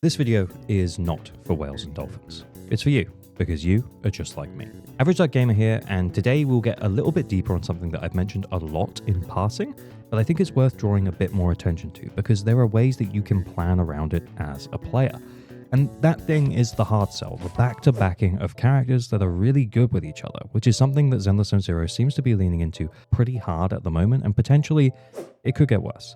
This video is not for whales and dolphins. It's for you, because you are just like me. Average Dark Gamer here, and today we'll get a little bit deeper on something that I've mentioned a lot in passing, but I think it's worth drawing a bit more attention to, because there are ways that you can plan around it as a player. And that thing is the hard sell, the back-to-backing of characters that are really good with each other, which is something that Zenless Zero seems to be leaning into pretty hard at the moment, and potentially it could get worse.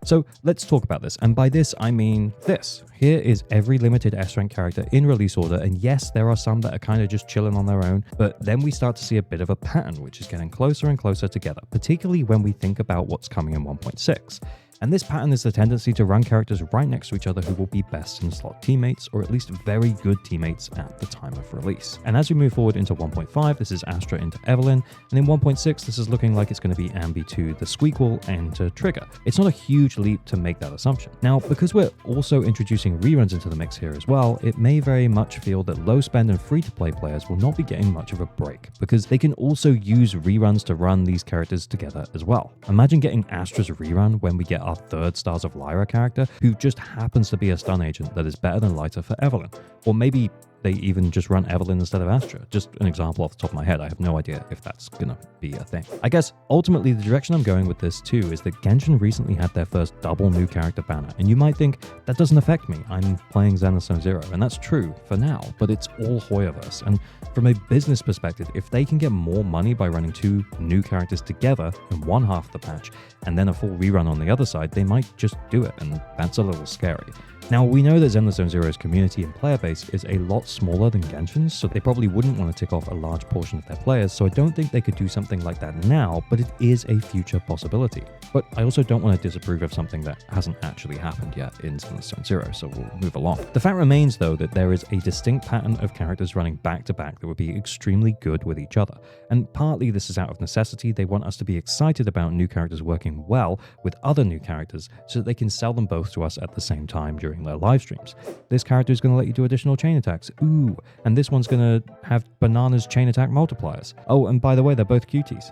So let's talk about this, and by this I mean this. Here is every limited S-rank character in release order, and yes, there are some that are kind of just chilling on their own, but then we start to see a bit of a pattern which is getting closer and closer together, particularly when we think about what's coming in 1.6. And this pattern is the tendency to run characters right next to each other who will be best in slot teammates, or at least very good teammates at the time of release. And as we move forward into 1.5, this is Astra into Evelyn, and in 1.6, this is looking like it's going to be Ambi to the Squeakquel and to Trigger. It's not a huge leap to make that assumption. Now, because we're also introducing reruns into the mix here as well, it may very much feel that low spend and free-to-play players will not be getting much of a break, because they can also use reruns to run these characters together as well. Imagine getting Astra's rerun when we get our third Stars of Lyra character, who just happens to be a stun agent that is better than Lighter for Evelyn. Or maybe they even just run Evelyn instead of Astra. Just an example off the top of my head. I have no idea if that's gonna be a thing. I guess ultimately the direction I'm going with this too is that Genshin recently had their first double new character banner, and you might think that doesn't affect me. I'm playing Zenless Zero, and that's true for now, but it's all Hoyoverse. And from a business perspective, if they can get more money by running two new characters together in one half of the patch and then a full rerun on the other side, they might just do it, and that's a little scary. Now, we know that Zenless Zero's community and player base is a lot smaller than Genshin's, so they probably wouldn't want to tick off a large portion of their players, so I don't think they could do something like that now, but it is a future possibility. But I also don't want to disapprove of something that hasn't actually happened yet in Zenless Zero, so we'll move along. The fact remains, though, that there is a distinct pattern of characters running back-to-back that would be extremely good with each other, and partly this is out of necessity. They want us to be excited about new characters working well with other new characters so that they can sell them both to us at the same time during their live streams. This character is going to let you do additional chain attacks. Ooh, and this one's going to have bananas chain attack multipliers. Oh, and by the way, they're both cuties.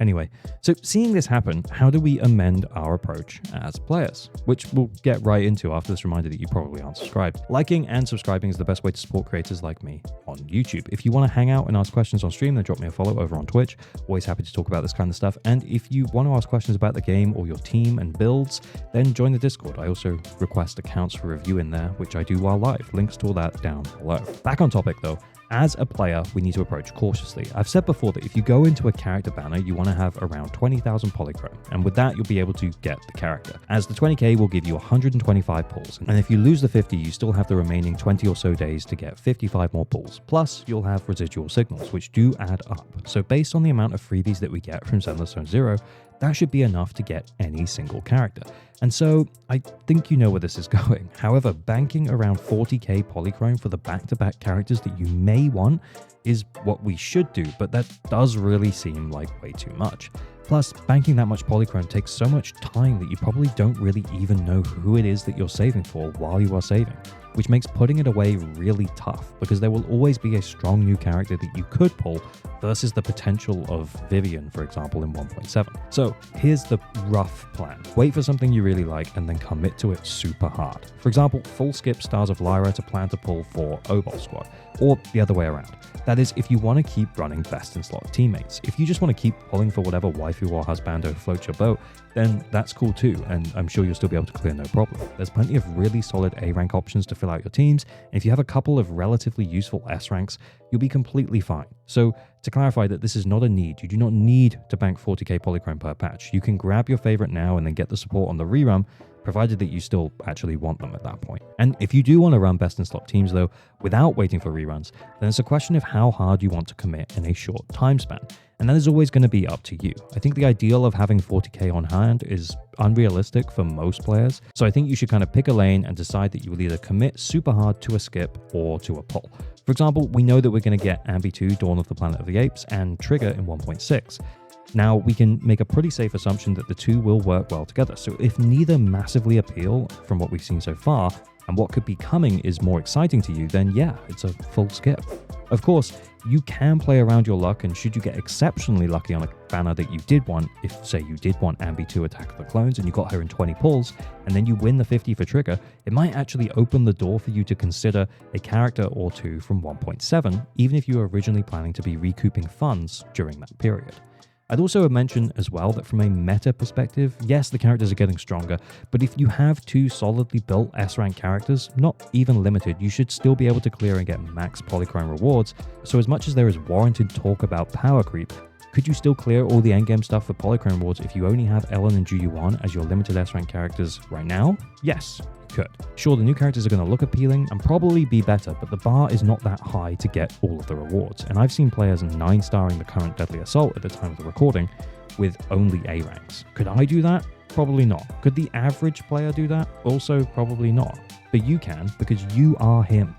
Anyway, so seeing this happen, how do we amend our approach as players? Which we'll get right into after this reminder that you probably aren't subscribed. Liking and subscribing is the best way to support creators like me on YouTube. If you want to hang out and ask questions on stream, then drop me a follow over on Twitch. Always happy to talk about this kind of stuff. And if you want to ask questions about the game or your team and builds, then join the Discord. I also request accounts for review in there, which I do while live. Links to all that down below. Back on topic though. As a player, we need to approach cautiously. I've said before that if you go into a character banner, you want to have around 20,000 polychrome, and with that, you'll be able to get the character, as the 20k will give you 125 pulls, and if you lose the 50, you still have the remaining 20 or so days to get 55 more pulls. Plus, you'll have residual signals, which do add up. So based on the amount of freebies that we get from Zenless Zero, that should be enough to get any single character. And so I think you know where this is going. However, banking around 40k polychrome for the back-to-back characters that you may want is what we should do, but that does really seem like way too much. Plus, banking that much polychrome takes so much time that you probably don't really even know who it is that you're saving for while you are saving, which makes putting it away really tough, because there will always be a strong new character that you could pull versus the potential of Vivian, for example, in 1.7. So here's the rough plan. Wait for something you really like and then commit to it super hard. For example, full skip Stars of Lyra to plan to pull for Obol Squad, or the other way around. That is, if you want to keep running best in slot teammates. If you just want to keep pulling for whatever waifu or husbando floats your boat, then that's cool too, and I'm sure you'll still be able to clear no problem. There's plenty of really solid A rank options to fill out your teams, and if you have a couple of relatively useful S ranks, you'll be completely fine. So to clarify that this is not a need, you do not need to bank 40k polychrome per patch. You can grab your favorite now and then get the support on the rerun, provided that you still actually want them at that point. And if you do want to run best in slot teams though, without waiting for reruns, then it's a question of how hard you want to commit in a short time span. And that is always going to be up to you. I think the ideal of having 40k on hand is unrealistic for most players. So I think you should kind of pick a lane and decide that you will either commit super hard to a skip or to a pull. For example, we know that we're going to get Ambi 2, Dawn of the Planet of the Apes, and Trigger in 1.6. Now, we can make a pretty safe assumption that the two will work well together. So if neither massively appeal from what we've seen so far, and what could be coming is more exciting to you, then yeah, it's a full skip. Of course, you can play around your luck, and should you get exceptionally lucky on a banner that you did want, if say you did want Ambi to attack the clones and you got her in 20 pulls, and then you win the 50 for trigger, it might actually open the door for you to consider a character or two from 1.7, even if you were originally planning to be recouping funds during that period. I'd also mention as well that from a meta perspective, yes, the characters are getting stronger, but if you have two solidly built S-rank characters, not even limited, you should still be able to clear and get max polychrome rewards. So as much as there is warranted talk about power creep, could you still clear all the endgame stuff for polychrome rewards if you only have Ellen and Ju-Yuan as your limited S-rank characters right now? Yes, you could. Sure, the new characters are going to look appealing and probably be better, but the bar is not that high to get all of the rewards. And I've seen players 9-starring the current Deadly Assault at the time of the recording with only A ranks. Could I do that? Probably not. Could the average player do that? Also, probably not. But you can, because you are him.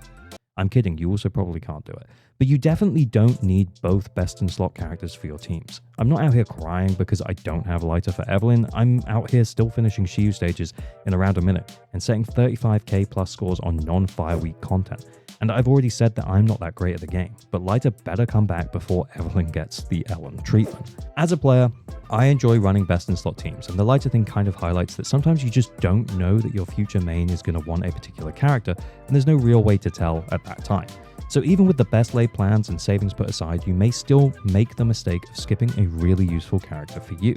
I'm kidding, you also probably can't do it. But you definitely don't need both best in slot characters for your teams. I'm not out here crying because I don't have lighter for Evelyn. I'm out here still finishing Shiyu stages in around a minute and setting 35k plus scores on non-Fire Week content. And I've already said that I'm not that great at the game, but lighter better come back before Evelyn gets the Ellen treatment. As a player, I enjoy running best in slot teams, and the lighter thing kind of highlights that sometimes you just don't know that your future main is going to want a particular character, and there's no real way to tell at that time. So even with the best laid plans and savings put aside, you may still make the mistake of skipping a really useful character for you.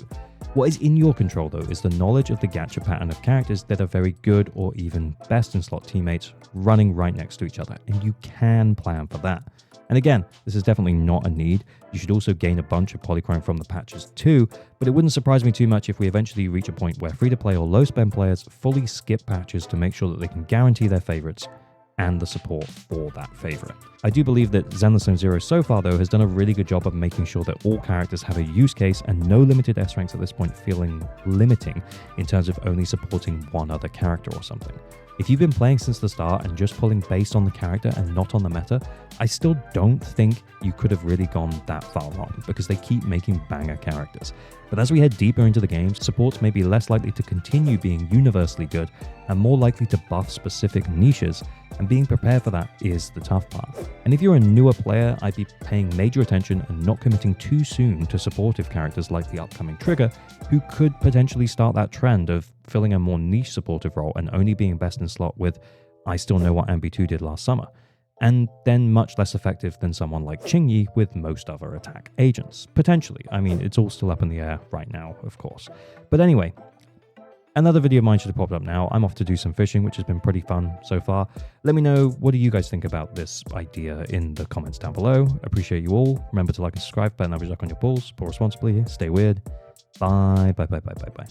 What is in your control though is the knowledge of the gacha pattern of characters that are very good or even best in slot teammates running right next to each other, and you can plan for that. And again, this is definitely not a need. You should also gain a bunch of polychrome from the patches too, but it wouldn't surprise me too much if we eventually reach a point where free-to-play or low-spend players fully skip patches to make sure that they can guarantee their favorites and the support for that favorite. I do believe that Zenless Zero so far though has done a really good job of making sure that all characters have a use case and no limited S ranks at this point feeling limiting in terms of only supporting one other character or something. If you've been playing since the start and just pulling based on the character and not on the meta, I still don't think you could have really gone that far wrong because they keep making banger characters. But as we head deeper into the game, supports may be less likely to continue being universally good and more likely to buff specific niches, and being prepared for that is the tough part. And if you're a newer player, I'd be paying major attention and not committing too soon to supportive characters like the upcoming Trigger, who could potentially start that trend of filling a more niche supportive role and only being best in slot with I still know what Ambi 2 did last summer, and then much less effective than someone like Qingyi with most other attack agents. Potentially. I mean, it's all still up in the air right now, of course. But anyway, another video of mine should have popped up now. I'm off to do some fishing, which has been pretty fun so far. Let me know, what do you guys think about this idea in the comments down below. Appreciate you all. Remember to like and subscribe, bet and average luck on your pulls, pull responsibly, stay weird. Bye, bye, bye, bye, bye, bye.